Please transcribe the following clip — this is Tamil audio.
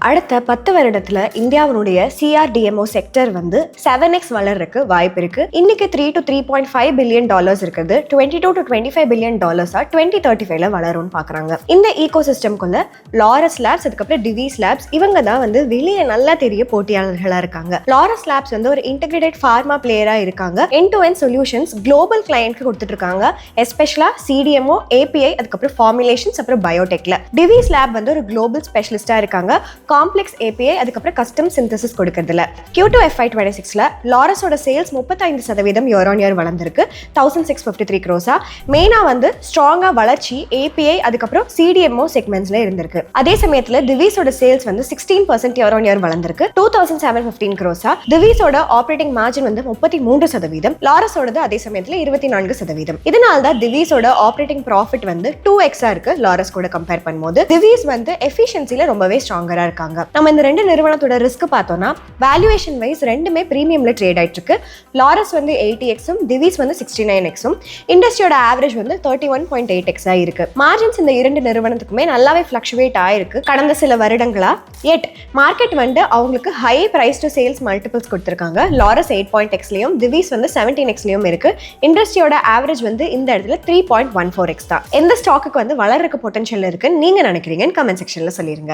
அடுத்த 10 வருடத்துல இந்தியாவினுடைய சிஆர்டிஎம்ஓ செக்டர் வந்து 7x வளர்றதுக்கு வாய்ப்பு இருக்கு. இன்னைக்கு 3 to 3.5 பில்லியன் டாலர்ஸ் இருக்குது. 22 to 25 பில்லியன் டாலர்ஸா 2035ல வளரும்னு பாக்குறாங்க. இந்த ஈகோ சிஸ்டம்குள்ள லாரஸ் லேப்ஸ், அதுக்கப்புறம் டிவிஸ் லேப்ஸ், இவங்க தான் வந்து வெளியே நல்லா தெரிய போட்டியாளர்களா இருக்காங்க. லாரஸ் லேப்ஸ் வந்து ஒரு இன்டெகிரேட்டட் ஃபார்மா பிளேயரா இருக்காங்க. End to end solutions global கிளையன்ட்க்கு கொடுத்துட்டு இருக்காங்க. எஸ்பெஷலா சிடிஎம்ஓ, ஏபிஐ, அதுக்கப்புறம் ஃபார்முலேஷன்ஸ், அப்புறம் பயோடெக்ல. டிவிஸ் லேப் வந்து ஒரு குளோபல் ஸ்பெஷலிஸ்டா இருக்காங்க. காம்ப்ளெக்ஸ் ஏபிஐ, அதுக்கப்புறம் கஸ்டம் சிந்தசிஸ் கொடுக்கறதுல. Q2 FY26ல லாரஸோட சேல்ஸ் 35% இயர் ஆன் இயர் வளர்ந்திருக்கு. 1653 crores. மெயினா வந்து ஸ்ட்ராங்கா வளர்ச்சி ஏபிஐ, அதுக்கப்புறம் சிடிஎம்ஓ செக்மெண்ட்ஸ்ல இருந்திருக்கு. அதே சமயத்துல டிவிஸோட சேல்ஸ் வந்து 16% இயர் ஆன் இயர் வளர்ந்திருக்கு. 2715 crores. டிவிஸோட ஆப்பரேட்டிங் மார்ஜின் வந்து 33%. லாரஸோடது அதே சமயத்துல 24%. இதனால தான் டிவிஸோட ஆப்பரேட்டிங் ப்ராஃபிட் வந்து 2x இருக்கு லாரஸ் கூட கம்பேர் பண்ணும்போது. டிவிஸ் வந்து எஃபிஷியன்சில ரொம்பவே ஸ்ட்ராங்கரா இருக்காங்க. நம்ம இந்த ரெண்டு நிறுவனத்தோட ரிஸ்க் பார்த்தோம்னா வேல்யூவேஷன் வைஸ் ரெண்டுமே பிரீமியம்ல ட்ரேட் ஆயிட்டு இருக்கு. லாரஸ் வந்து 80x, டிவிஸ் வந்து 69x. இண்டஸ்ட்ரியோட ஆவரேஜ் வந்து 31.8x இருக்கு. மார்ஜின்ஸ் இந்த இரண்டு நிறுவனத்துக்குமே நல்லாவே ஃபிளக்சுவேட் ஆயிருக்கு கடந்த சில வருடங்களா. எட் மார்க்கெட் வந்து அவங்களுக்கு high price to sales multiples கொடுத்திருக்காங்க. லாரஸ் 8.x-லயும், டிவிஸ் வந்து 17x-லயும் இருக்கு. இண்டஸ்ட்ரியோட ஆவரேஜ் வந்து இந்த இடத்துல 3.14x தான். எந்த ஸ்டாக்குக்கு வந்து வளர்றதுக்கு பொட்டன்ஷியல் இருக்குன்னு நீங்க நினைக்கிறீங்கன்னு கமெண்ட் செக்ஷன்ல சொல்லிருங்க.